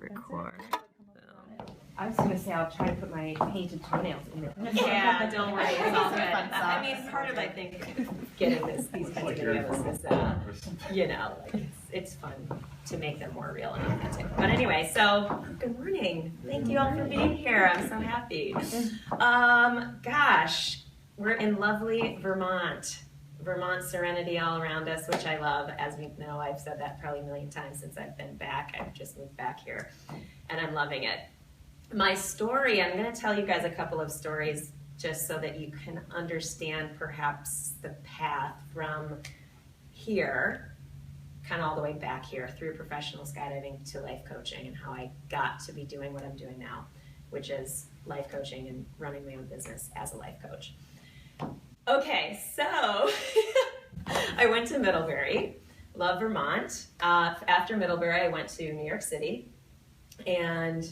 record. I was going to say I'll try to put my painted toenails in there. Yeah, don't worry, it's all good. I mean, part of, I think, getting these kinds of videos is, you know, like it's fun to make them more real and authentic. But anyway, so good morning. Thank you all for being here. I'm so happy. Gosh, we're in lovely Vermont. Vermont serenity all around us, which I love. As we know, I've said that probably a million times since I've been back. I've just moved back here, and I'm loving it. My story, I'm going to tell you guys a couple of stories just so that you can understand perhaps the path from here, kind of all the way back here through professional skydiving to life coaching and how I got to be doing what I'm doing now, which is life coaching and running my own business as a life coach. Okay, so I went to Middlebury, love Vermont. After Middlebury, I went to New York City and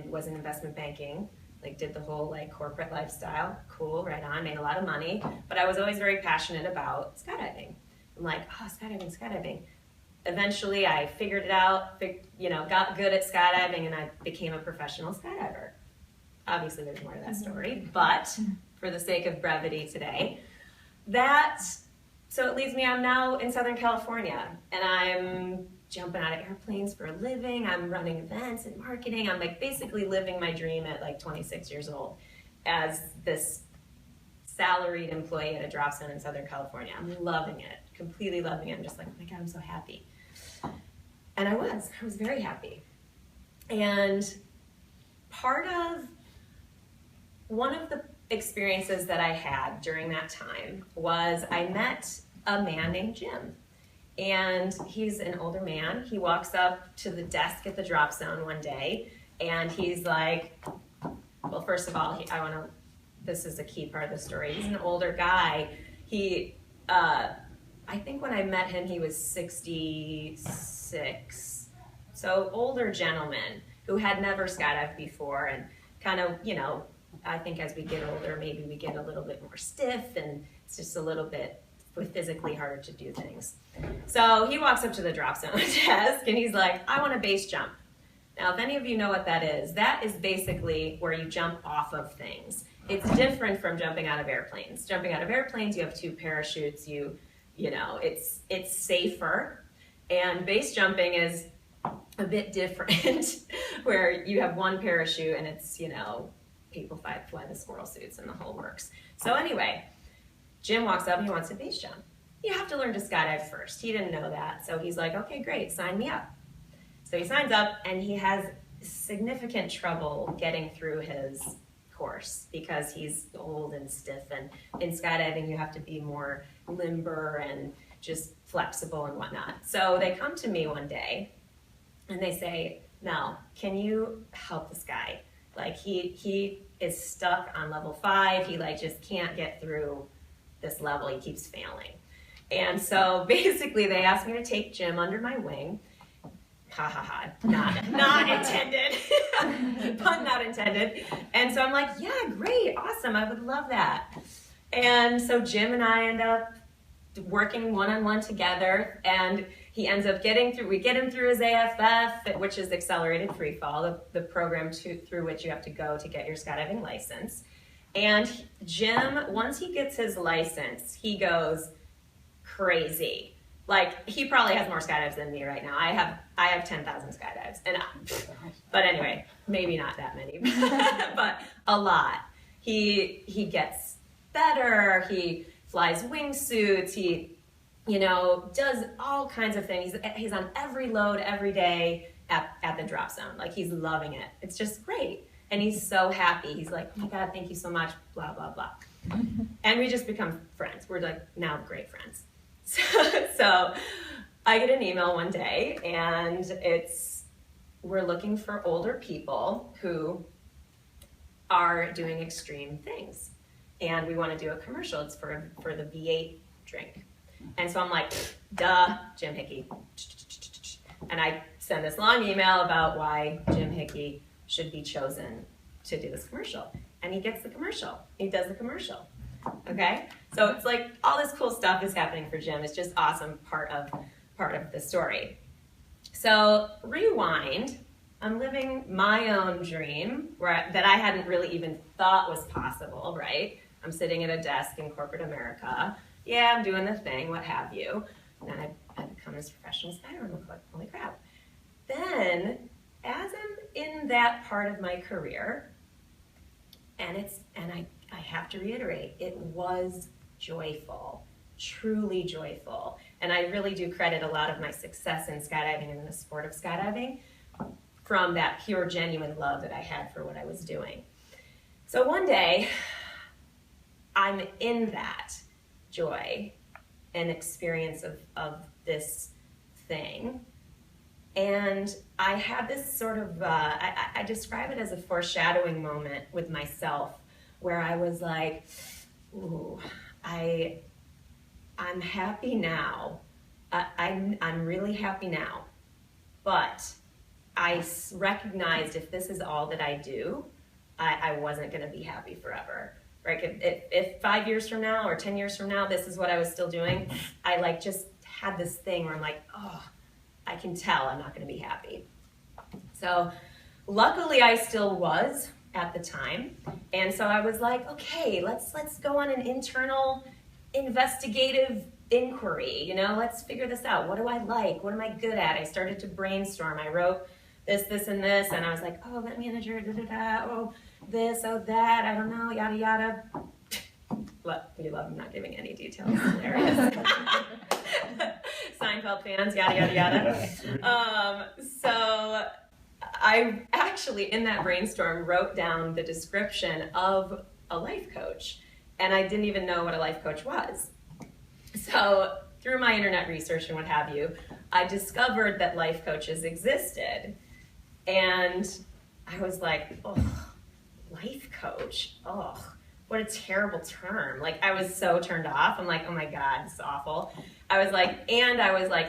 was in investment banking, like did the whole like corporate lifestyle, cool, right on, made a lot of money, but I was always very passionate about skydiving. I'm like, oh, skydiving. Eventually I figured it out, got good at skydiving, and I became a professional skydiver. Obviously there's more to that story, but for the sake of brevity today, so it leads me, I'm now in Southern California, and I'm jumping out of airplanes for a living. I'm running events and marketing. I'm like basically living my dream at like 26 years old as this salaried employee at a drop zone in Southern California. I'm loving it, completely loving it. I'm just like, oh my God, I'm so happy. And I was very happy. And one of the experiences that I had during that time was I met a man named Jim. And he's an older man. He walks up to the desk at the drop zone one day, and he's like, well, first of all, this is a key part of the story. He's an older guy. I think when I met him, he was 66. So older gentleman who had never skydived before, and kind of, I think as we get older, maybe we get a little bit more stiff, and it's just a little bit physically harder to do things. So he walks up to the drop zone desk and he's like, I want a base jump. Now, if any of you know what that is basically where you jump off of things. It's different from jumping out of airplanes. Jumping out of airplanes, you have 2 parachutes, it's safer. And base jumping is a bit different where you have 1 parachute and it's, people fly the squirrel suits and the whole works. So anyway, Jim walks up and he wants a base jump. You have to learn to skydive first. He didn't know that. So he's like, okay, great, sign me up. So he signs up and he has significant trouble getting through his course because he's old and stiff. And in skydiving, you have to be more limber and just flexible and whatnot. So they come to me one day and they say, Mel, can you help this guy? Like he is stuck on level 5. He just can't get through this level. He keeps failing. And so basically they asked me to take Jim under my wing. Ha ha ha, not intended. Pun not intended. And so I'm like, yeah, great, awesome, I would love that. And so Jim and I end up working one-on-one together, and he ends up we get him through his AFF, which is accelerated free fall, the program through which you have to go to get your skydiving license. And Jim, once he gets his license, he goes crazy. Like, he probably has more skydives than me right now. I have 10,000 skydives. But anyway, maybe not that many, but a lot. He gets better. He flies wingsuits. He, does all kinds of things. He's on every load every day at the drop zone. Like, he's loving it. It's just great. And he's so happy. He's like, oh my God, thank you so much, blah, blah, blah. And we just become friends. We're like now great friends. So I get an email one day, and we're looking for older people who are doing extreme things. And we want to do a commercial. It's for the V8 drink. And so I'm like, duh, Jim Hickey. And I send this long email about why Jim Hickey should be chosen to do this commercial. And he gets the commercial. He does the commercial. Okay? So it's like all this cool stuff is happening for Jim. It's just awesome part of the story. So rewind I'm living my own dream that I hadn't really even thought was possible, right? I'm sitting at a desk in corporate America. Yeah, I'm doing the thing, what have you. And then I become this professional skydiver. I'm like, holy crap. Then, as I'm in that part of my career, and I have to reiterate, it was joyful, truly joyful. And I really do credit a lot of my success in skydiving and in the sport of skydiving from that pure, genuine love that I had for what I was doing. So one day, I'm in that joy and experience of this thing. And I had this sort of, I describe it as a foreshadowing moment with myself where I was like, ooh, I'm happy now. I'm really happy now. But I recognized if this is all that I do, I wasn't going to be happy forever. Right? If 5 years from now or 10 years from now, this is what I was still doing, I like just had this thing where I'm like, oh, I can tell I'm not going to be happy. So luckily I still was at the time. And so I was like, okay, let's go on an internal investigative inquiry. You know, let's figure this out. What do I like? What am I good at? I started to brainstorm. I wrote this, and this, and I was like, oh, event manager, oh, this, oh, that, I don't know, yada, yada. You love not giving any details. Hilarious. Seinfeld fans, yada, yada, yada. So I actually, in that brainstorm, wrote down the description of a life coach, and I didn't even know what a life coach was. So through my internet research and what have you, I discovered that life coaches existed. And I was like, oh, life coach, oh, what a terrible term. Like, I was so turned off. I'm like, oh my God, this is awful. I was like,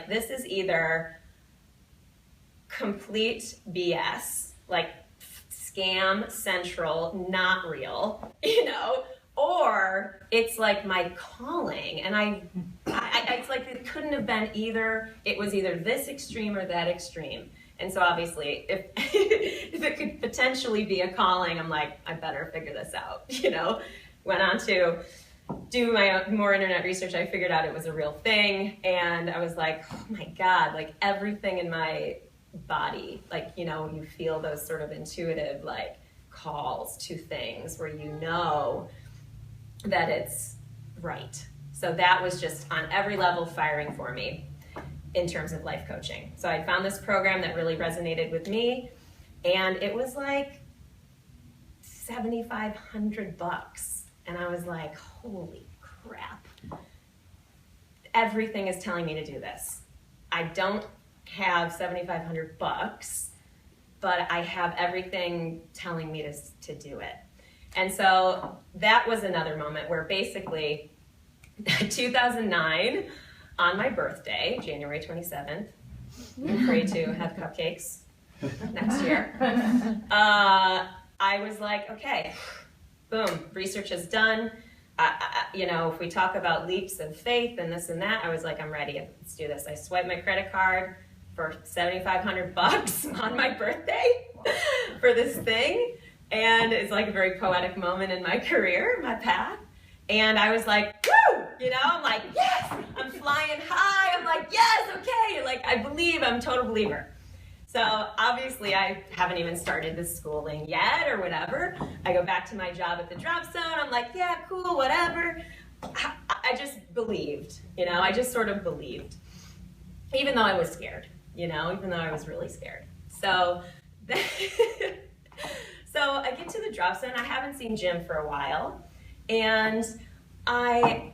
this is either complete BS, like scam central, not real, you know, or it's like my calling. And it's like it couldn't have been either. It was either this extreme or that extreme. And so obviously, if it could potentially be a calling, I'm like, I better figure this out, you know? Went on to do my more internet research. I figured out it was a real thing. And I was like, oh my God, like everything in my body, like, you know, you feel those sort of intuitive, like, calls to things where you know that it's right. So that was just on every level firing for me in terms of life coaching. So I found this program that really resonated with me, and it was like $7,500. And I was like, holy crap. Everything is telling me to do this. I don't have $7,500, but I have everything telling me to do it. And so that was another moment where basically 2009, on my birthday, January 27th, I'm free to have cupcakes next year. I was like, okay, boom, research is done. You know, if we talk about leaps of faith and this and that, I was like, I'm ready. Let's do this. I swiped my credit card for $7,500 on my birthday for this thing. And it's like a very poetic moment in my career, my path. And I was like, woo! You know, I'm like, yes! I'm flying high. I'm like, yes, okay. Like, I believe, I'm a total believer. So obviously I haven't even started the schooling yet or whatever. I go back to my job at the drop zone. I'm like, yeah, cool, whatever. I just believed, you know, I just sort of believed. Even though I was scared, you know, even though I was really scared. So, so I get to the drop zone. I haven't seen Jim for a while. And I'm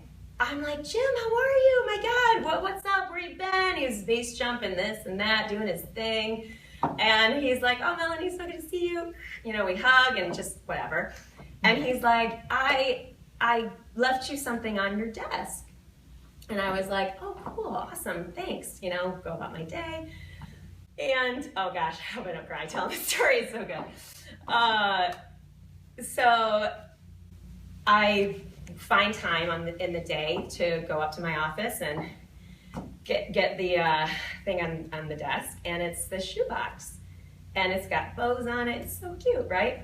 like, Jim, how are you? My God, what's up? Where you been? He was base jumping this and that, doing his thing. And he's like, oh, Melanie, so good to see you. You know, we hug and just whatever. And he's like, I left you something on your desk. And I was like, oh, cool, awesome, thanks. You know, go about my day. And, oh gosh, I hope I don't cry telling this story. It's so good. So I find time in the day to go up to my office and get the thing on the desk, and it's the shoebox. and it's got bows on it. It's so cute, right?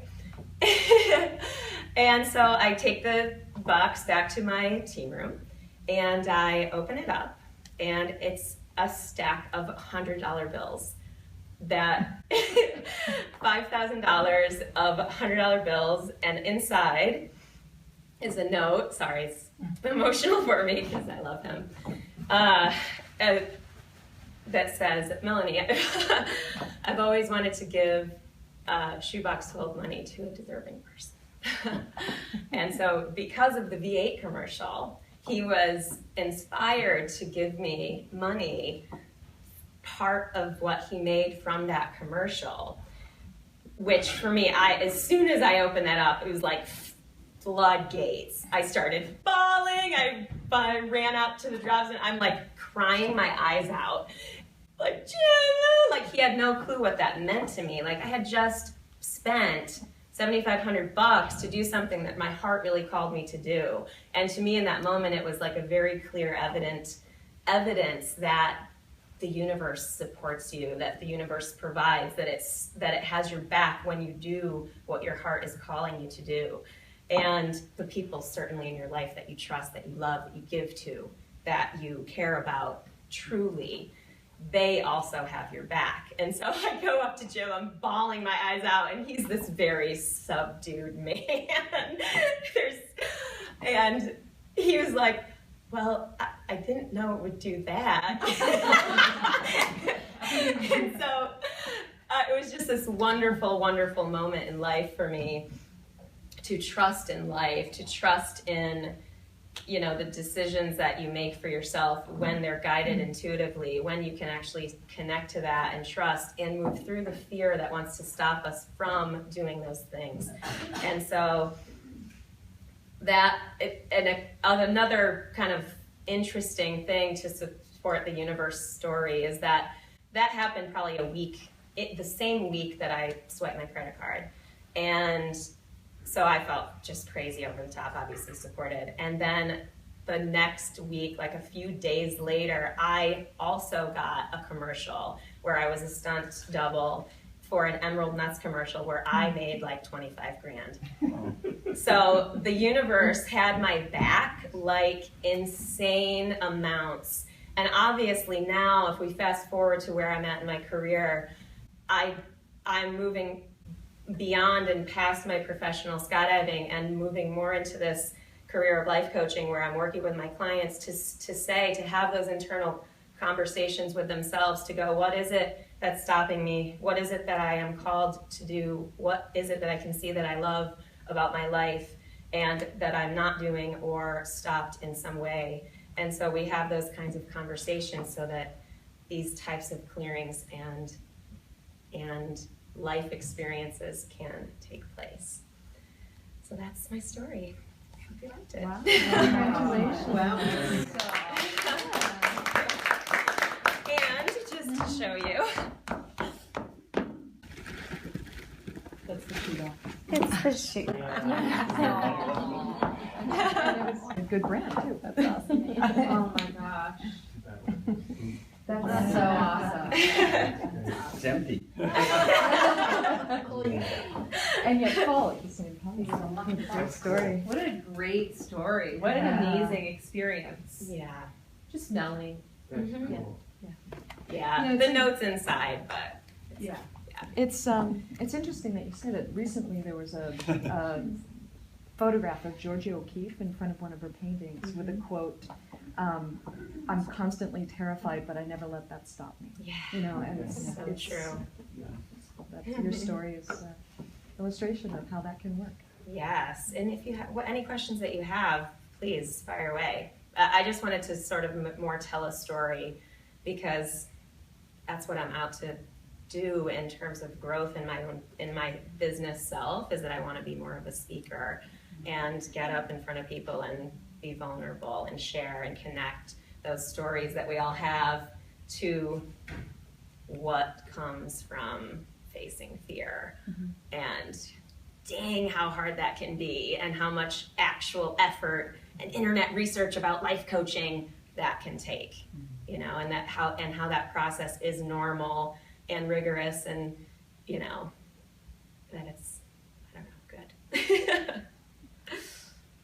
And so I take the box back to my team room, and I open it up, and it's a stack of $100 bills. That $5,000 of $100 bills, and inside is a note. Sorry, it's emotional for me because I love him. That says, Melanie, I've always wanted to give shoebox full of money to a deserving person. And so because of the V8 commercial, he was inspired to give me money, part of what he made from that commercial, which for me, as soon as I opened that up, it was like floodgates. I started bawling. I ran out to the drops, and I'm like crying my eyes out. Like, Jenna! Like, he had no clue what that meant to me. Like, I had just spent $7,500 to do something that my heart really called me to do. And to me in that moment, it was like a very clear evidence that the universe supports you, that the universe provides, that it has your back when you do what your heart is calling you to do. And the people certainly in your life that you trust, that you love, that you give to, that you care about truly, they also have your back. And so I go up to Jim, I'm bawling my eyes out, and he's this very subdued man. And he was like, well, I didn't know it would do that. And so it was just this wonderful, wonderful moment in life for me to trust in life, to trust in, the decisions that you make for yourself when they're guided intuitively, when you can actually connect to that and trust and move through the fear that wants to stop us from doing those things. And so another kind of interesting thing to support the universe story is that happened probably the same week that I swiped my credit card. And so I felt just crazy over the top, obviously supported. And then the next week, like a few days later, I also got a commercial where I was a stunt double for an Emerald Nuts commercial where I made like 25 grand. So the universe had my back like insane amounts. And obviously now, if we fast forward to where I'm at in my career, I'm moving beyond and past my professional skydiving and moving more into this career of life coaching where I'm working with my clients to have those internal conversations with themselves to go, what is it that's stopping me? What is it that I am called to do? What is it that I can see that I love about my life and that I'm not doing or stopped in some way? And so we have those kinds of conversations so that these types of clearings and life experiences can take place. So that's my story. I hope you liked it. Wow. Congratulations. Wow. And just to show you. That's the shoe dog. It's the shoe. A good brand too. That's awesome. Oh my gosh. That's so awesome. It's empty. And yet full at the same time. Great story. What a great story. What an amazing experience. Yeah. Just knowing. Mm-hmm. Yeah. Yeah. The note's inside, but Yeah. It's interesting that you say that. Recently there was a photograph of Georgia O'Keeffe in front of one of her paintings with a quote, I'm constantly terrified, but I never let that stop me. Yeah. And it's true. Your story is an illustration of how that can work. Yes, and if you have any questions that you have, please fire away. I just wanted to sort of more tell a story because that's what I'm out to do in terms of growth in my business self, is that I want to be more of a speaker and get up in front of people and be vulnerable and share and connect those stories that we all have to what comes from facing fear. And dang how hard that can be, and how much actual effort and internet research about life coaching that can take, and how that process is normal and rigorous, and you know, that it's, I don't know, good.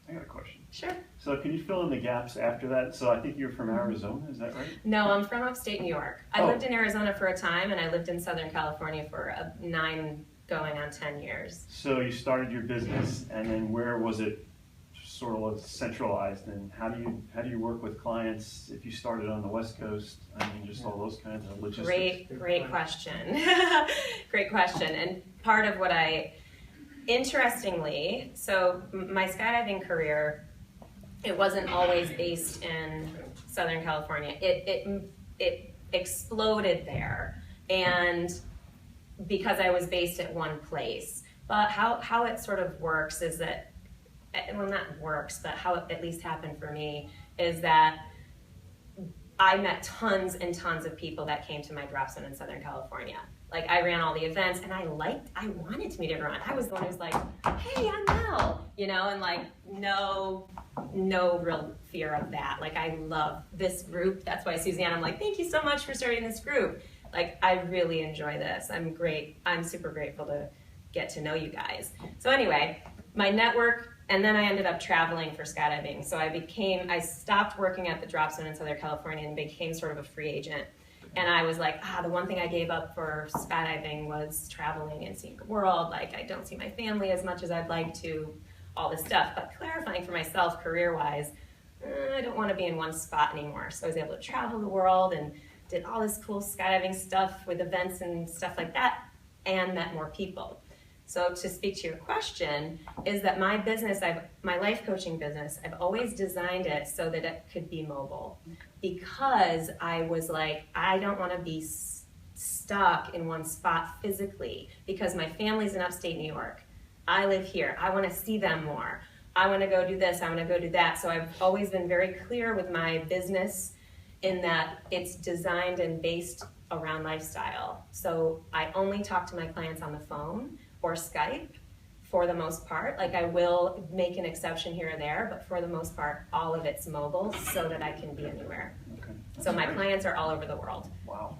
I got a question. Sure. So can you fill in the gaps after that? So I think you're from Arizona, is that right? No, I'm from upstate New York. I Oh. lived in Arizona for a time, and I lived in Southern California for 9 going on 10 years. So you started your business, and then where was it sort of centralized, and how do you work with clients if you started on the West Coast? I mean, just all those kinds of logistics. Great question. Great question. And part of what interestingly, so my skydiving career, it wasn't always based in Southern California. It exploded there, and because I was based at one place. But how it sort of works is that, well, not works, but how it at least happened for me is that I met tons and tons of people that came to my drop zone in Southern California. Like, I ran all the events, and I wanted to meet everyone. I was the one who was like, hey, I'm Mel, you know, and like, no real fear of that. Like, I love this group. That's why, Suzanne, I'm like, thank you so much for starting this group. Like, I really enjoy this. I'm super grateful to get to know you guys. So anyway, my network, and then I ended up traveling for skydiving. So I stopped working at the drop zone in Southern California and became sort of a free agent. And I was like, the one thing I gave up for skydiving was traveling and seeing the world. Like, I don't see my family as much as I'd like to, all this stuff. But clarifying for myself career-wise, I don't want to be in one spot anymore. So I was able to travel the world and did all this cool skydiving stuff with events and stuff like that, and met more people. So to speak to your question, is that my business, my life coaching business, I've always designed it so that it could be mobile, because I was like, I don't want to be stuck in one spot physically, because my family's in upstate New York. I live here. I want to see them more. I want to go do this. I want to go do that. So I've always been very clear with my business in that it's designed and based around lifestyle. So I only talk to my clients on the phone or Skype for the most part. Like, I will make an exception here and there, but for the most part, all of it's mobile so that I can be anywhere. Okay. So my clients are all over the world. Wow.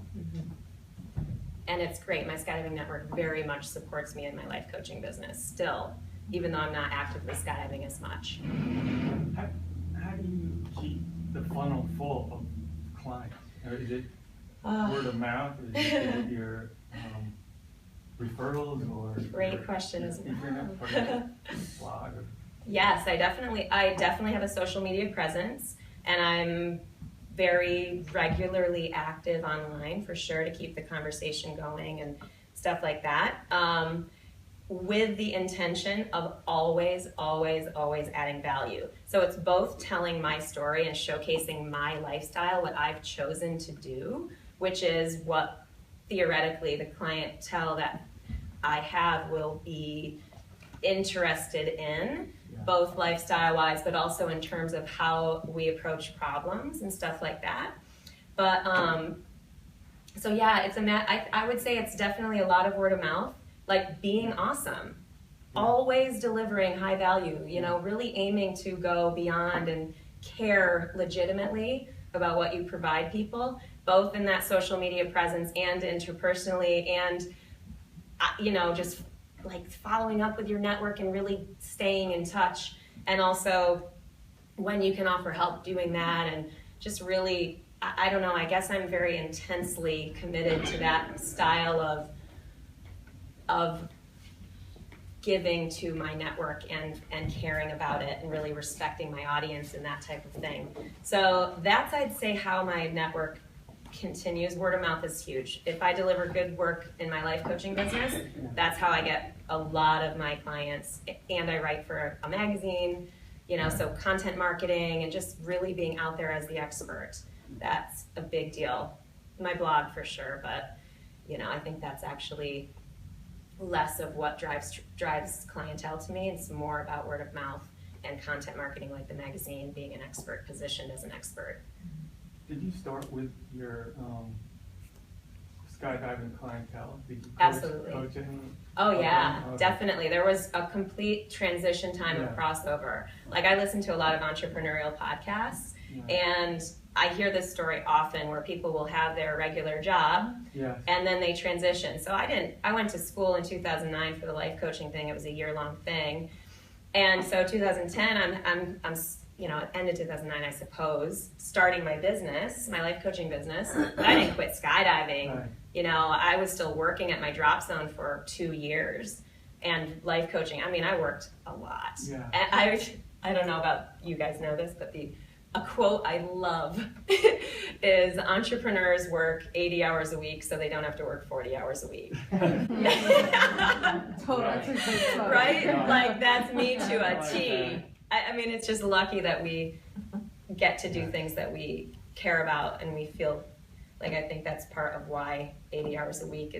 And it's great. My skydiving network very much supports me in my life coaching business still, even though I'm not actively skydiving as much. How do you keep the funnel full of clients? Or is it word of mouth? Is it your referrals, or Great question, isn't it? Blog? Or... Yes, I definitely have a social media presence, and I'm very regularly active online for sure to keep the conversation going and stuff like that, with the intention of always adding value. So it's both telling my story and showcasing my lifestyle, what I've chosen to do, which is what theoretically the clientele that I have will be interested in, both lifestyle-wise, but also in terms of how we approach problems and stuff like that. But so yeah, I would say it's definitely a lot of word of mouth, like being awesome, always delivering high value, you know, really aiming to go beyond and care legitimately about what you provide people, both in that social media presence and interpersonally, and you know, just like following up with your network and really staying in touch, and also when you can offer help doing that, and just really, I don't know, I guess I'm very intensely committed to that style of giving to my network and caring about it and really respecting my audience and that type of thing. So that's, I'd say, how my network continues. Word of mouth is huge. If I deliver good work in my life coaching business, that's how I get a lot of my clients. And I write for a magazine, you know, so content marketing and just really being out there as the expert. That's a big deal. My blog for sure, but you know, I think that's actually less of what drives clientele to me. It's more about word of mouth and content marketing, like the magazine, being an expert, positioned as an expert. Did you start with your skydiving clientele? Did you Absolutely. coach anyone? Oh yeah, Okay. definitely. There was a complete transition time of Yeah. crossover. Like, I listen to a lot of entrepreneurial podcasts, Yeah. and I hear this story often where people will have their regular job Yes. and then they transition. So I went to school in 2009 for the life coaching thing. It was a year-long thing. And so 2010, I'm end of 2009, I suppose, starting my business, my life coaching business. But I didn't quit skydiving. Right. You know, I was still working at my drop zone for 2 years. And life coaching, I mean, I worked a lot. Yeah. And I don't know about you guys know this, but a quote I love is entrepreneurs work 80 hours a week so they don't have to work 40 hours a week. Totally. Right? Yeah. Like that's me to a T. I mean, it's just lucky that we get to do things that we care about and we feel like I think that's part of why 80 hours a week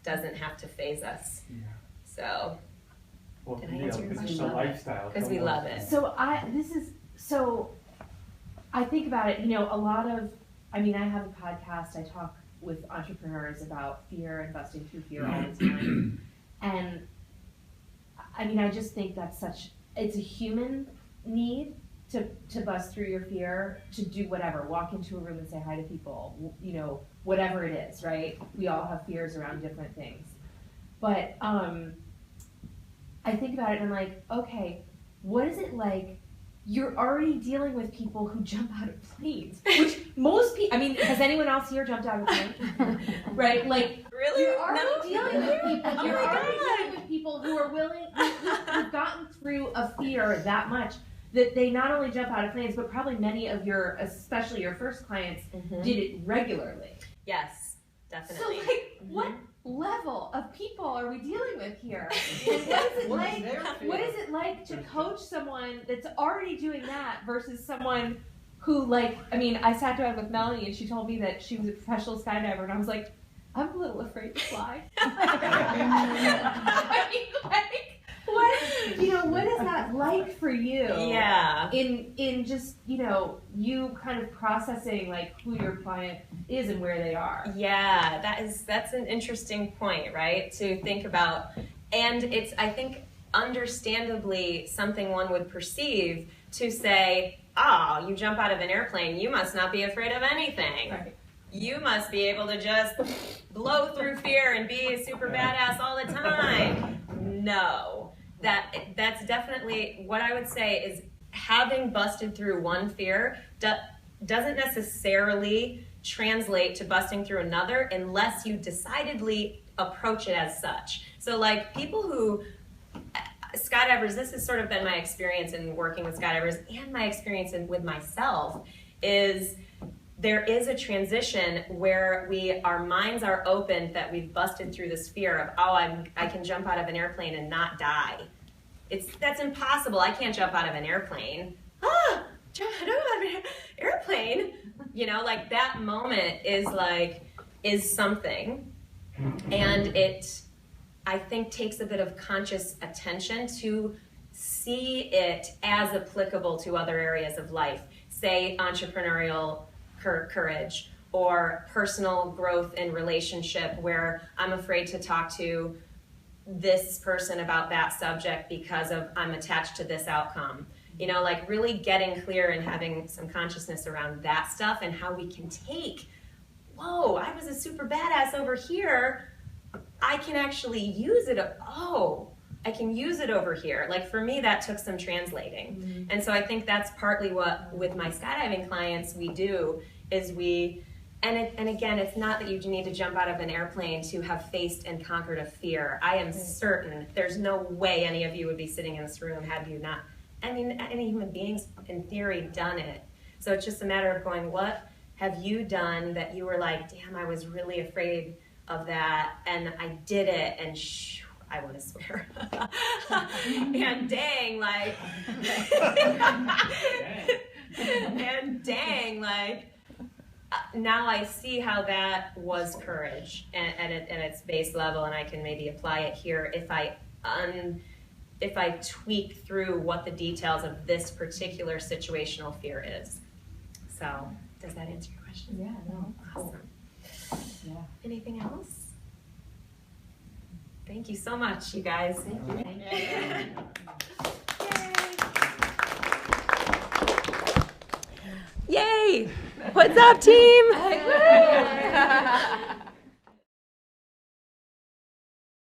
doesn't have to phase us. Yeah. So, Well, Did I answer your because it's a question? lifestyle. because we love it. So I think about it, I have a podcast, I talk with entrepreneurs about fear and busting through fear all the time. And I just think that's it's a human need to bust through your fear, to do whatever, walk into a room and say hi to people, whatever it is, right? We all have fears around different things. But I think about it and I'm like, okay, what is it like? You're already dealing with people who jump out of planes, which most people, has anyone else here jumped out of a plane? Right? Like, Really? you're already No? dealing with people, Oh you're my already God. dealing with people who are willing, who've gotten through a fear that much that they not only jump out of planes, but probably many of especially your first clients, did it regularly. Yes, So, definitely. what level of people are we dealing with here? And what is it like? What is it like to coach someone that's already doing that versus someone who, I sat down with Melanie and she told me that she was a professional skydiver, and I was like, I'm a little afraid to fly. What is that like for you? Yeah. In just, you kind of processing who your client is and where they are. Yeah, that's an interesting point, right? To think about. And it's, I think, understandably something one would perceive to say, you jump out of an airplane, you must not be afraid of anything. Right. You must be able to just blow through fear and be a super badass all the time. No. That's definitely what I would say is having busted through one fear doesn't necessarily translate to busting through another unless you decidedly approach it as such. So people who, skydivers, this has sort of been my experience in working with skydivers and my experience with myself, is there is a transition where our minds are open that we've busted through this fear of, I can jump out of an airplane and not die. That's impossible. I can't jump out of an airplane. Jump out of an airplane. That moment is something. And it, I think, takes a bit of conscious attention to see it as applicable to other areas of life. Say entrepreneurial courage or personal growth in relationship where I'm afraid to talk to this person about that subject because I'm attached to this outcome. Really getting clear and having some consciousness around that stuff and how we can take, I was a super badass over here. I can actually use it. I can use it over here. For me, that took some translating. Mm-hmm. And so I think that's partly what, with my skydiving clients, we do is and again, it's not that you need to jump out of an airplane to have faced and conquered a fear. I am certain there's no way any of you would be sitting in this room had you not, any human beings in theory done it. So it's just a matter of going, what have you done that you were like, damn, I was really afraid of that and I did it and I want to swear. And dang, and dang, now I see how that was courage at its base level, and I can maybe apply it here if I tweak through what the details of this particular situational fear is. So, does that answer your question? Yeah, no. Awesome. Yeah. Anything else? Thank you so much, you guys. Thank you. Yay! What's up, team?